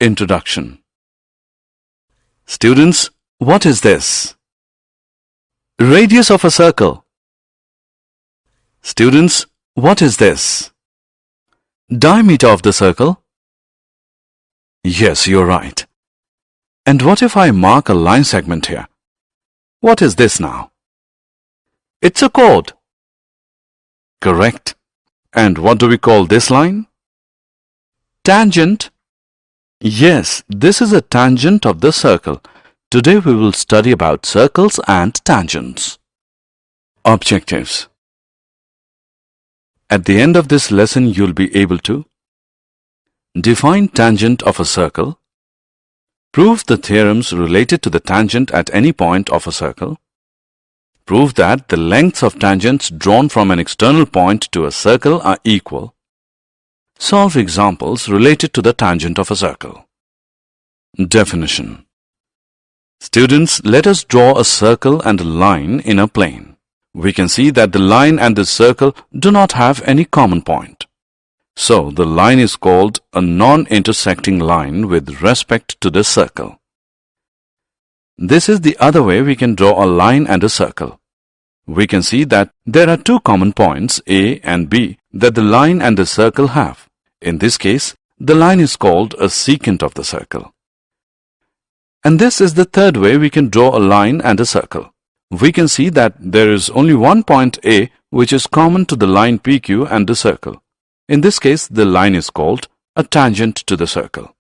Introduction. Students, what is this? Radius of a circle. Students, what is this? Diameter of the circle? Yes, you're right. And what if I mark a line segment here? What is this now? It's a chord. Correct. And what do we call this line? Tangent. Yes, this is a tangent of the circle. Today we will study about circles and tangents. Objectives. At the end of this lesson, you'll be able to define tangent of a circle, prove the theorems related to the tangent at any point of a circle, prove that the lengths of tangents drawn from an external point to a circle are equal, solve examples related to the tangent of a circle. Definition. Students, let us draw a circle and a line in a plane. We can see that the line and the circle do not have any common point. So, the line is called a non-intersecting line with respect to the circle. This is the other way we can draw a line and a circle. We can see that there are two common points, A and B, that the line and the circle have. In this case, the line is called a secant of the circle. And this is the third way we can draw a line and a circle. We can see that there is only one point A which is common to the line PQ and the circle. In this case, the line is called a tangent to the circle.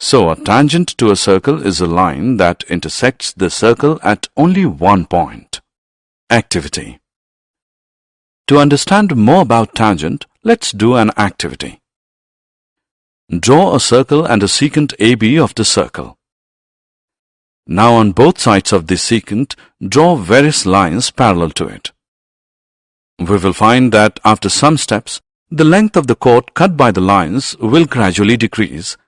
So, a tangent to a circle is a line that intersects the circle at only one point. Activity. To understand more about tangent, let's do an activity. Draw a circle and a secant AB of the circle. Now on both sides of the secant, draw various lines parallel to it. We will find that after some steps, the length of the chord cut by the lines will gradually decrease,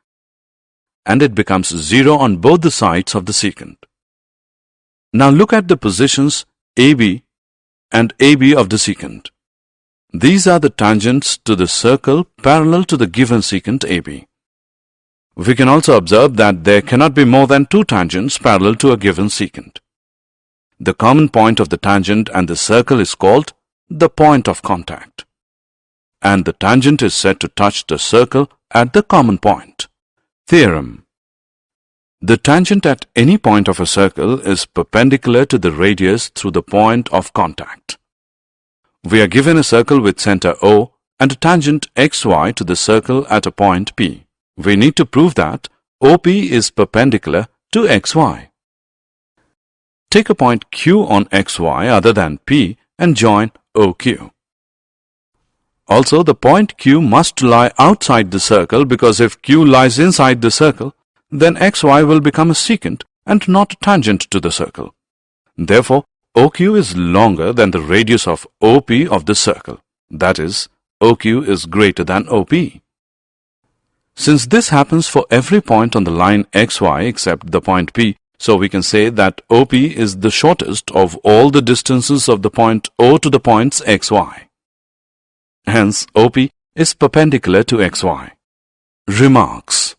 and it becomes 0 on both the sides of the secant. Now look at the positions AB and AB of the secant. These are the tangents to the circle parallel to the given secant AB. We can also observe that there cannot be more than two tangents parallel to a given secant. The common point of the tangent and the circle is called the point of contact, and the tangent is said to touch the circle at the common point. Theorem. The tangent at any point of a circle is perpendicular to the radius through the point of contact. We are given a circle with center O and a tangent xy to the circle at a point P. We need to prove that OP is perpendicular to xy. Take a point Q on xy other than P and join OQ. Also, the point Q must lie outside the circle, because if Q lies inside the circle, then xy will become a secant and not a tangent to the circle. Therefore, OQ is longer than the radius of OP of the circle. That is, OQ is greater than OP. Since this happens for every point on the line xy except the point P, so we can say that OP is the shortest of all the distances of the point O to the points xy. Hence, OP is perpendicular to xy. Remarks.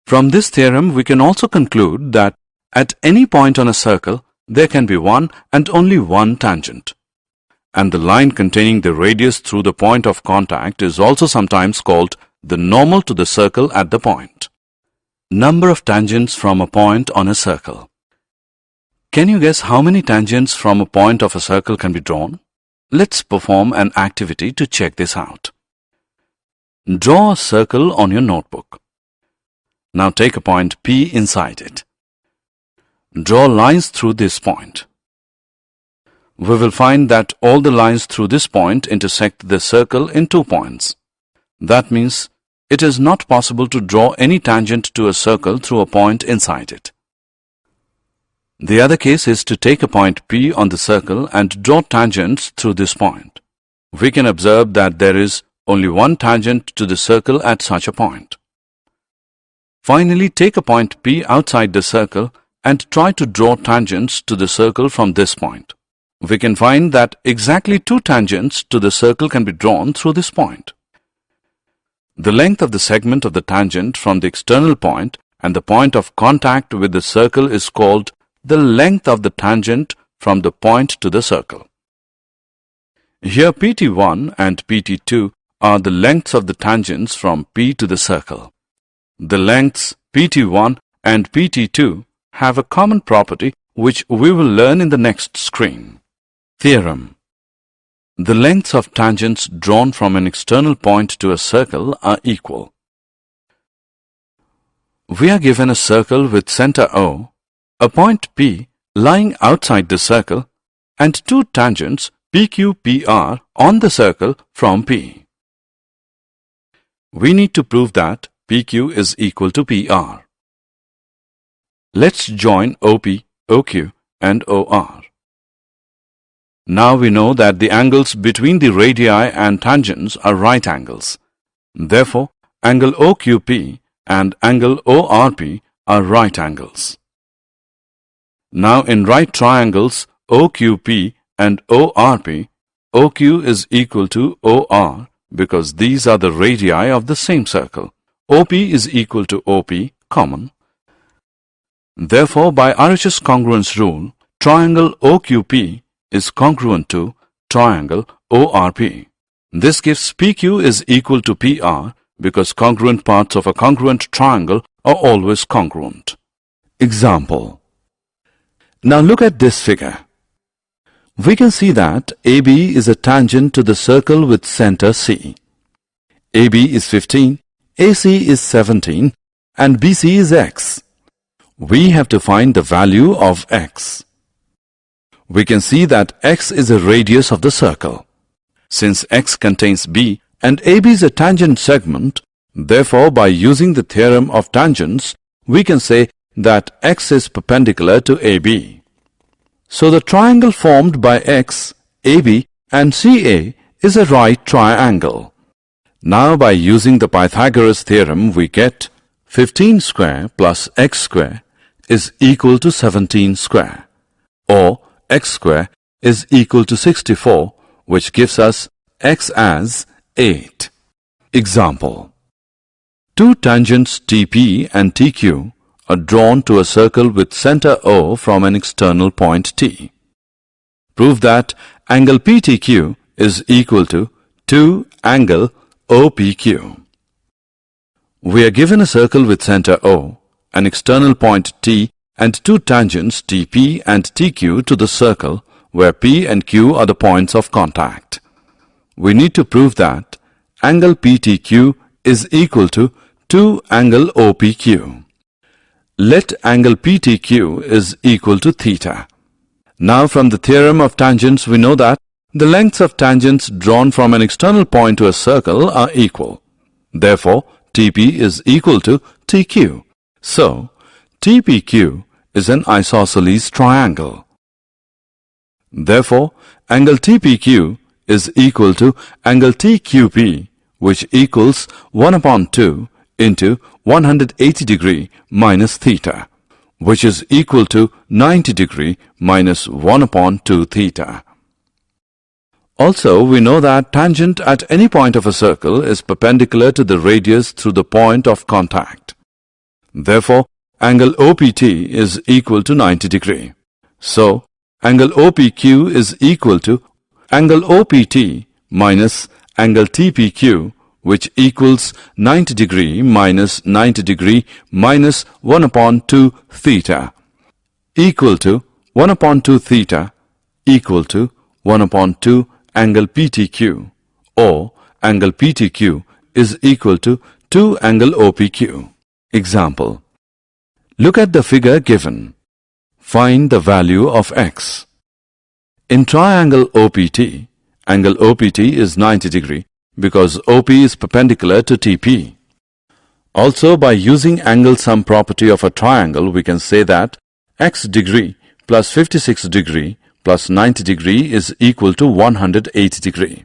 From this theorem, we can also conclude that at any point on a circle, there can be one and only one tangent. And the line containing the radius through the point of contact is also sometimes called the normal to the circle at the point. Number of tangents from a point on a circle. Can you guess how many tangents from a point of a circle can be drawn? Let's perform an activity to check this out. Draw a circle on your notebook. Now take a point P inside it. Draw lines through this point. We will find that all the lines through this point intersect the circle in 2 points. That means it is not possible to draw any tangent to a circle through a point inside it. The other case is to take a point P on the circle and draw tangents through this point. We can observe that there is only one tangent to the circle at such a point. Finally, take a point P outside the circle and try to draw tangents to the circle from this point. We can find that exactly 2 tangents to the circle can be drawn through this point. The length of the segment of the tangent from the external point and the point of contact with the circle is called the length of the tangent from the point to the circle. Here PT1 and PT2 are the lengths of the tangents from P to the circle. The lengths PT1 and PT2 have a common property which we will learn in the next screen. Theorem. The lengths of tangents drawn from an external point to a circle are equal. We are given a circle with center O, a point P lying outside the circle, and two tangents PQ, PR on the circle from P. We need to prove that PQ is equal to PR. Let's join OP, OQ and OR. Now we know that the angles between the radii and tangents are right angles. Therefore, angle OQP and angle ORP are right angles. Now in right triangles OQP and ORP, OQ is equal to OR because these are the radii of the same circle. OP is equal to OP, common. Therefore, by RHS congruence rule, triangle OQP is congruent to triangle ORP. This gives PQ is equal to PR because congruent parts of a congruent triangle are always congruent. Example. Now look at this figure. We can see that AB is a tangent to the circle with center C. AB is 15, AC is 17 and BC is X. We have to find the value of X. We can see that X is a radius of the circle. Since X contains B and AB is a tangent segment, therefore by using the theorem of tangents, we can say that X is perpendicular to AB. So the triangle formed by X, AB and CA is a right triangle. Now by using the Pythagoras theorem, we get 15 square plus X square is equal to 17 square, or X square is equal to 64, which gives us X as 8. Example. Two tangents TP and TQ are drawn to a circle with center O from an external point T. Prove that angle PTQ is equal to 2 angle OPQ. We are given a circle with center O, an external point T and two tangents TP and TQ to the circle where P and Q are the points of contact. We need to prove that angle PTQ is equal to 2 angle OPQ. Let angle PTQ is equal to theta. Now from the theorem of tangents we know that the lengths of tangents drawn from an external point to a circle are equal. Therefore, TP is equal to TQ. So, TPQ is an isosceles triangle. Therefore, angle TPQ is equal to angle TQP, which equals 1 upon 2 into 180 degree minus theta, which is equal to 90 degree minus 1 upon 2 theta. Also, we know that tangent at any point of a circle is perpendicular to the radius through the point of contact. Therefore, angle OPT is equal to 90 degree. So, angle OPQ is equal to angle OPT minus angle TPQ, which equals 90 degree minus 90 degree minus 1 upon 2 theta, equal to 1 upon 2 theta equal to 1 upon 2 angle PTQ, or angle PTQ is equal to 2 angle OPQ. Example. Look at the figure given. Find the value of X. In triangle OPT, angle OPT is 90 degree because OP is perpendicular to TP. Also, by using angle sum property of a triangle, we can say that X degree plus 56 degree plus 90 degree is equal to 180 degree,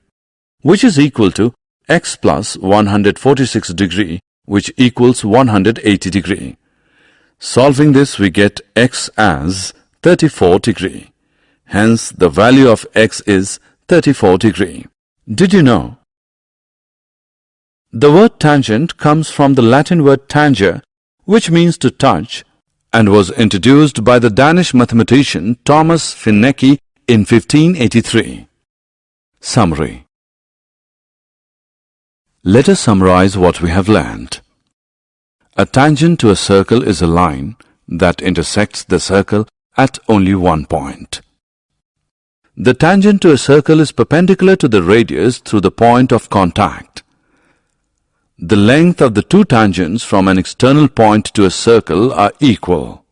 which is equal to X plus 146 degree, which equals 180 degree. Solving this, we get X as 34 degree. Hence, the value of X is 34 degree. Did you know The word tangent comes from the Latin word tangere, which means to touch, and was introduced by the Danish mathematician Thomas Finnecke in 1583. Summary. Let us summarize what we have learned. A tangent to a circle is a line that intersects the circle at only one point. The tangent to a circle is perpendicular to the radius through the point of contact. The length of the two tangents from an external point to a circle are equal.